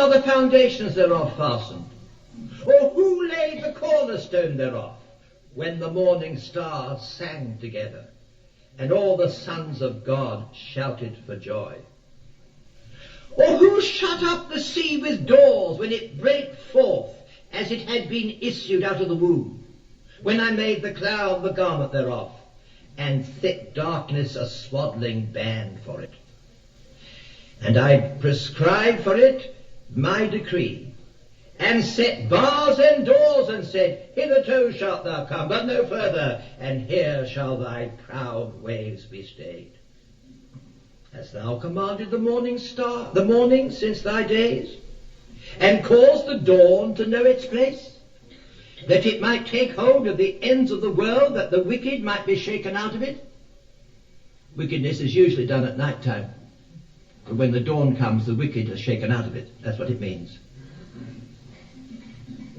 are the foundations thereof fastened? Or who laid the cornerstone thereof, when the morning stars sang together, and all the sons of God shouted for joy? Or who shut up the sea with doors, when it brake forth, as it had been issued out of the womb, when I made the cloud the garment thereof, and thick darkness a swaddling band for it? And I prescribed for it my decree, and set bars and doors, and said, hitherto shalt thou come, but no further, and here shall thy proud waves be stayed. Hast thou commanded the morning star, the morning since thy days, and caused the dawn to know its place, that it might take hold of the ends of the world, that the wicked might be shaken out of it? Wickedness is usually done at night time. But when the dawn comes, the wicked are shaken out of it. That's what it means.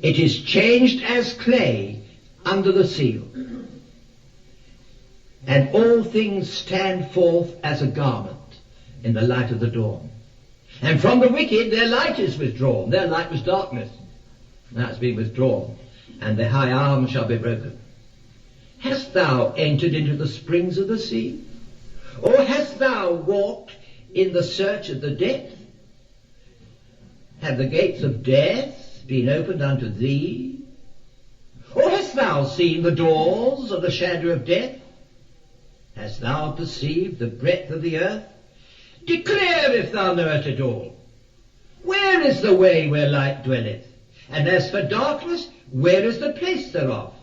It is changed as clay under the seal, and all things stand forth as a garment in the light of the dawn. And from the wicked their light is withdrawn. Their light was darkness. Now it's been withdrawn, and their high arm shall be broken. Hast thou entered into the springs of the sea? Or hast thou walked in the search of the depth? Have the gates of death been opened unto thee? Or hast thou seen the doors of the shadow of death? Hast thou perceived the breadth of the earth? Declare if thou knowest it all. Where is the way where light dwelleth? And as for darkness, where is the place thereof?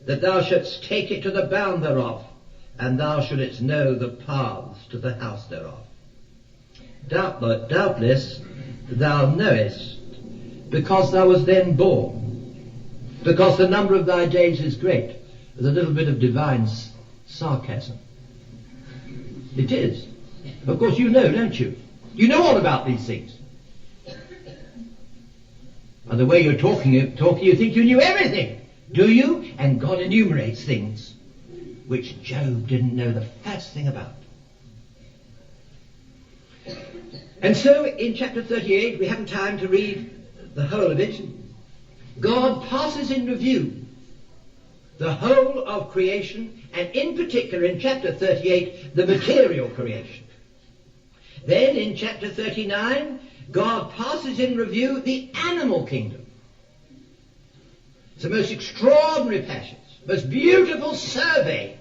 That thou shouldst take it to the bound thereof, and thou shouldst know the paths to the house thereof. Doubtless thou knowest, because thou wast then born, because the number of thy days is great. There's a little bit of divine sarcasm. It is. Of course you know, don't you? You know all about these things. By the way you're talking, you think you knew everything, do you? And God enumerates things which Job didn't know the first thing about. And so in chapter 38, we haven't time to read the whole of it. God passes in review the whole of creation, and in particular in chapter 38, the material creation. Then in chapter 39, God passes in review the animal kingdom. It's the most extraordinary passage, most beautiful survey.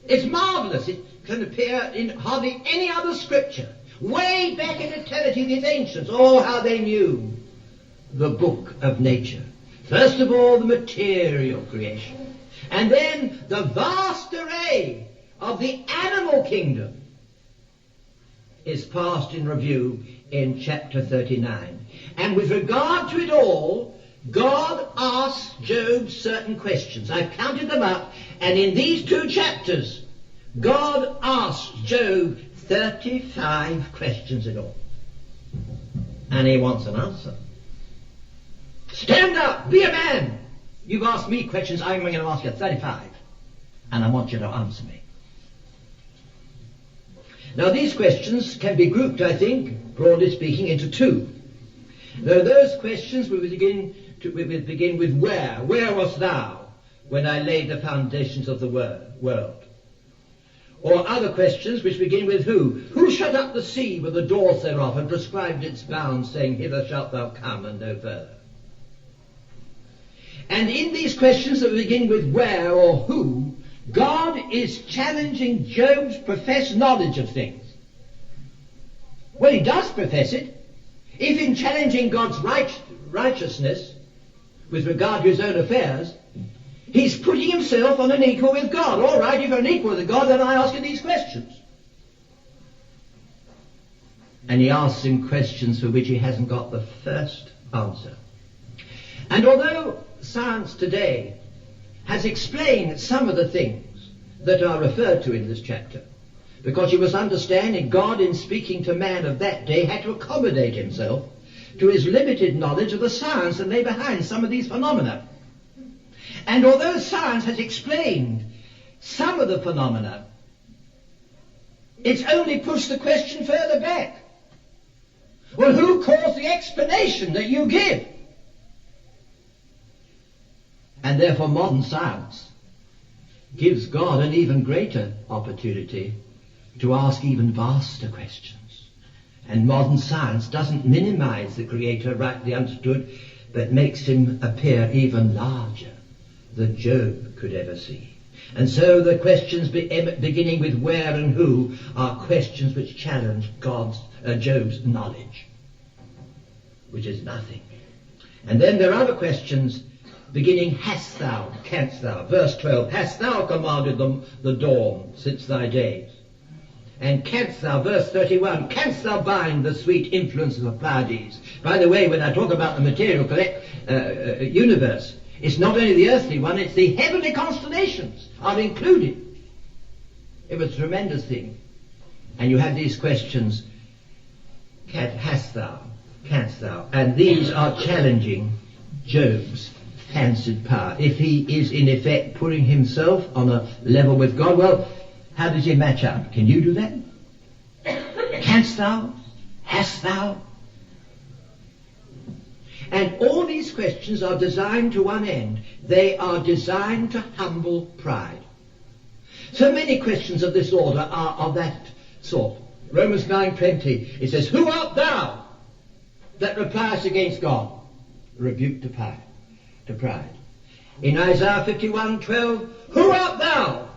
It's marvelous. It can appear in hardly any other scripture. Way back in eternity, these ancients, oh, how they knew the book of nature. First of all, the material creation, and then the vast array of the animal kingdom is passed in review in chapter 39. And with regard to it all, God asks Job certain questions. I've counted them up, and in these 2 chapters, God asks Job 35 questions in all. And he wants an answer. Stand up, be a man. You've asked me questions, I'm going to ask you 35. And I want you to answer me. Now these questions can be grouped, I think, broadly speaking, into 2. Now those questions we begin with where. Where wast thou when I laid the foundations of the world? Or other questions which begin with who. Who shut up the sea with the doors thereof, and prescribed its bounds, saying, hither shalt thou come, and no further? And in these questions that begin with where or who, God is challenging Job's professed knowledge of things. Well, he does profess it. If in challenging God's righteousness with regard to his own affairs, he's putting himself on an equal with God. All right, if you're an equal with God, then I ask you these questions. And he asks him questions for which he hasn't got the first answer. And although science today has explained some of the things that are referred to in this chapter, because you must understand that God, in speaking to man of that day, had to accommodate himself to his limited knowledge of the science that lay behind some of these phenomena. And although science has explained some of the phenomena, it's only pushed the question further back. Well, who calls the explanation that you give? And therefore modern science gives God an even greater opportunity to ask even vaster questions. And modern science doesn't minimize the Creator, rightly understood, but makes him appear even larger than Job could ever see. And so the questions beginning with where and who are questions which challenge Job's knowledge, which is nothing. And then there are other questions beginning hast thou, canst thou. Verse 12, hast thou commanded the dawn since thy days? And canst thou, verse 31, canst thou bind the sweet influences of Pleiades? By the way, when I talk about the material universe, it's not only the earthly one, it's the heavenly constellations are included. It was a tremendous thing. And you have these questions, hast thou, canst thou? And these are challenging Job's fancied power. If he is in effect putting himself on a level with God, well, how does he match up? Can you do that? Canst thou? Hast thou? And all these questions are designed to one end. They are designed to humble pride. So many questions of this order are of that sort. Romans 9:20, it says, who art thou that repliest against God? Rebuke to pride. In Isaiah 51:12, who art thou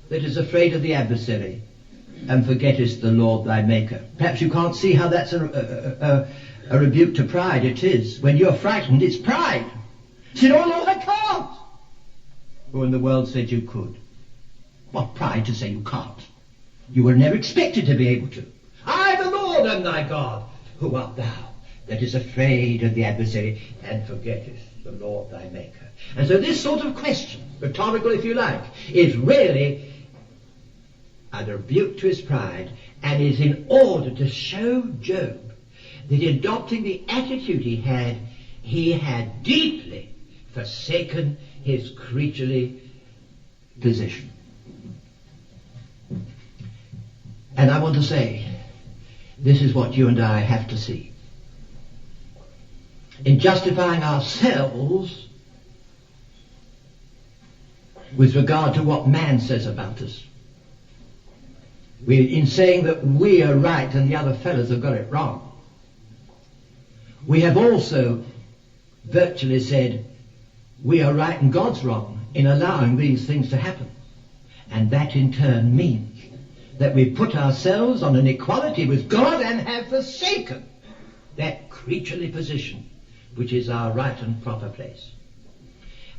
that is afraid of the adversary and forgettest the Lord thy Maker? Perhaps you can't see how that's a rebuke to pride. It is. When you're frightened, it's pride. You say, oh Lord, I can't. Or when the world said you could. What pride to say you can't? You were never expected to be able to. I, the Lord, am thy God. Who art thou that is afraid of the adversary and forgettest the Lord thy Maker? And so this sort of question, rhetorical if you like, is really a rebuke to his pride, and is in order to show Job that in adopting the attitude he had deeply forsaken his creaturely position. And I want to say, this is what you and I have to see. In justifying ourselves with regard to what man says about us, in saying that we are right and the other fellows have got it wrong, we have also virtually said we are right and God's wrong in allowing these things to happen. And that in turn means that we put ourselves on an equality with God and have forsaken that creaturely position which is our right and proper place.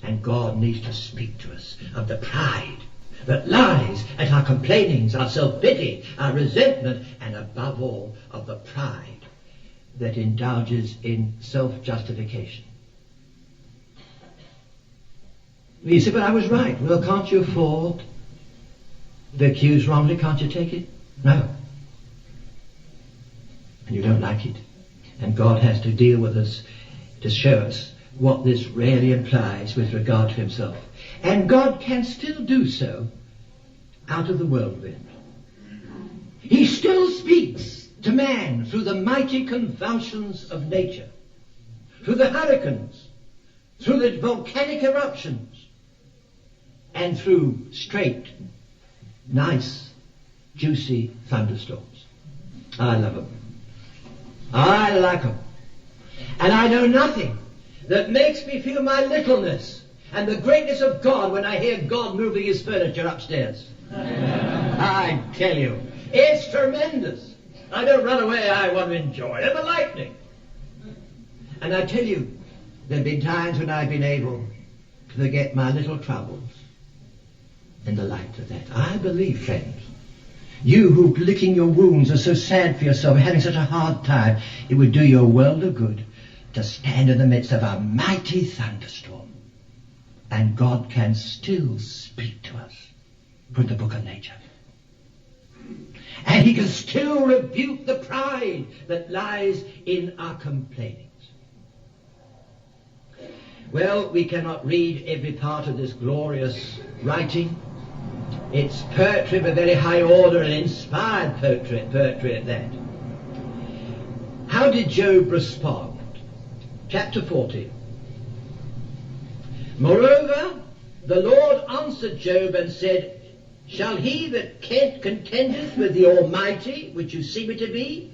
And God needs to speak to us of the pride that lies at our complainings, our self-pity, our resentment, and above all of the pride that indulges in self-justification. You say, but I was right. Well, can't you afford the accused wrongly? Can't you take it? No. And you don't like it. And God has to deal with us to show us what this really implies with regard to himself. And God can still do so out of the whirlwind. He still speaks to man through the mighty convulsions of nature, through the hurricanes, through the volcanic eruptions, and through straight, nice, juicy thunderstorms. I love them. I like them. And I know nothing that makes me feel my littleness and the greatness of God when I hear God moving his furniture upstairs. I tell you, it's tremendous. I don't run away, I want to enjoy it. The lightning. And I tell you, there have been times when I've been able to forget my little troubles in the light of that. I believe, friends, you who licking your wounds are so sad for yourself, having such a hard time, it would do you a world of good to stand in the midst of a mighty thunderstorm. And God can still speak to us from the book of nature. And he can still rebuke the pride that lies in our complainings. Well, we cannot read every part of this glorious writing. It's poetry of a very high order and inspired poetry at that. How did Job respond? Chapter 40. Moreover, the Lord answered Job and said, Shall he that contendeth with the Almighty, which you see me to be,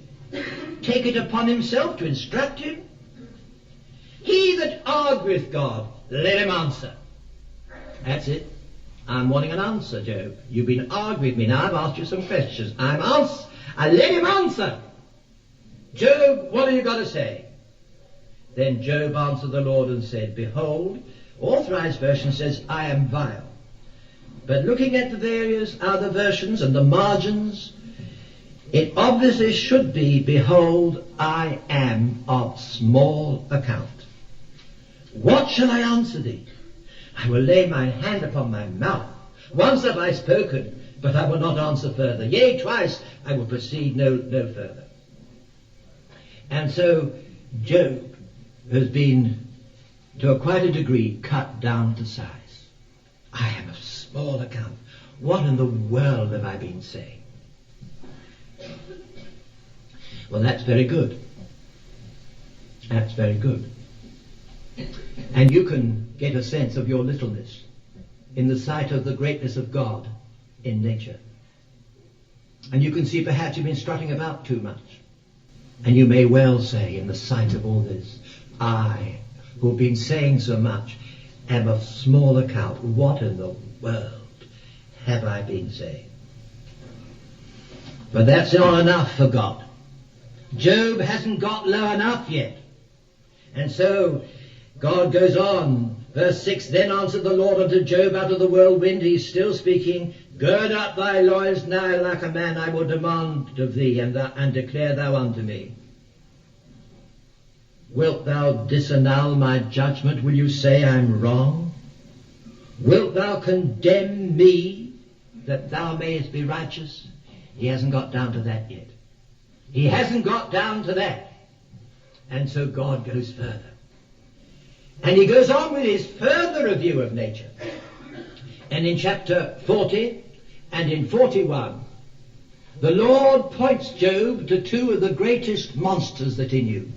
take it upon himself to instruct him? He that argueth God, let him answer. That's it. I'm wanting an answer, Job. You've been arguing with me. Now I've asked you some questions. I let him answer. Job, what have you got to say? Then Job answered the Lord and said, Behold, Authorized Version says, I am vile. But looking at the various other versions and the margins, it obviously should be, Behold, I am of small account. What shall I answer thee? I will lay my hand upon my mouth. Once have I spoken, but I will not answer further. Yea, twice I will proceed no further. And so Job has been, to quite a degree, cut down to size. I am of small account. What in the world have I been saying? Well, that's very good. That's very good. And you can get a sense of your littleness in the sight of the greatness of God in nature. And you can see perhaps you've been strutting about too much. And you may well say, in the sight of all this, I, who have been saying so much, am of small account. What in the world have I been saying? But that's not enough for God. Job hasn't got low enough yet. And so God goes on. Verse 6, Then answered the Lord unto Job out of the whirlwind. He's still speaking. Gird up thy loins now like a man, I will demand of thee, and declare thou unto me. Wilt thou disannul my judgment? Will you say I'm wrong? Wilt thou condemn me that thou mayest be righteous? He hasn't got down to that yet. He hasn't got down to that. And so God goes further. And he goes on with his further review of nature. And in chapter 40 and in 41, the Lord points Job to two of the greatest monsters that he knew.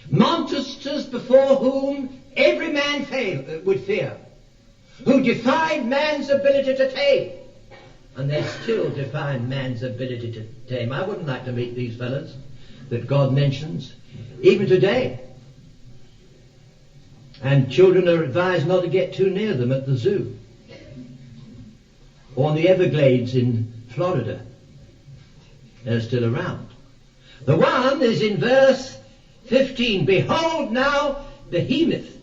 Monsters before whom every man would fear, who defied man's ability to tame. And they still defy man's ability to tame. I wouldn't like to meet these fellows that God mentions, even today. And children are advised not to get too near them at the zoo, or in the Everglades in Florida. They're still around. The one is in verse 15. Behold now Behemoth,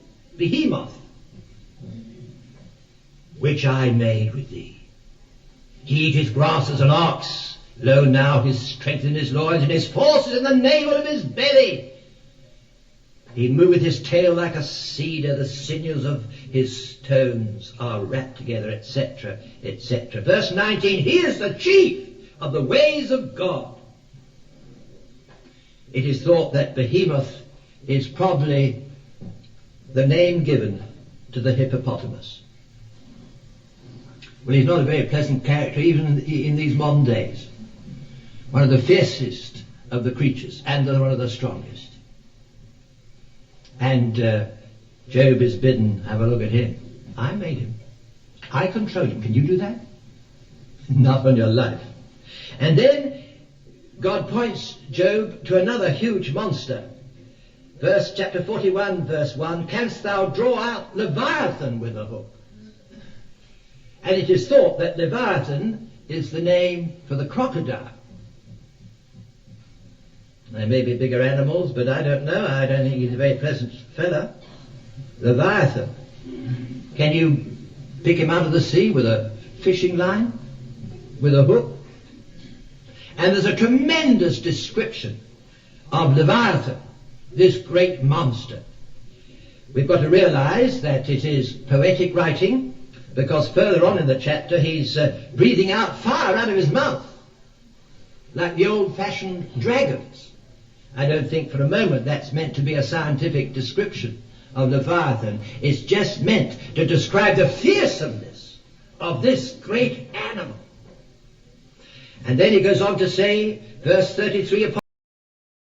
which I made with thee. He eateth grass as an ox. Lo, now his strength in his loins, and his force is in the navel of his belly. He moveth his tail like a cedar, the sinews of his stones are wrapped together, etc., etc. Verse 19, he is the chief of the ways of God. It is thought that Behemoth is probably the name given to the hippopotamus. Well, he's not a very pleasant character even in these modern days. One of the fiercest of the creatures and one of the strongest. And Job is bidden, have a look at him. I made him. I control him. Can you do that? Not on your life. And then God points Job to another huge monster. Chapter 41, verse 1, Canst thou draw out Leviathan with a hook? And it is thought that Leviathan is the name for the crocodile. They may be bigger animals, but I don't know. I don't think he's a very pleasant fella. Leviathan. Can you pick him out of the sea with a fishing line? With a hook? And there's a tremendous description of Leviathan, this great monster. We've got to realize that it is poetic writing, because further on in the chapter he's breathing out fire out of his mouth, like the old-fashioned dragons. I don't think for a moment that's meant to be a scientific description of Leviathan. It's just meant to describe the fearsomeness of this great animal. And then he goes on to say, verse 33,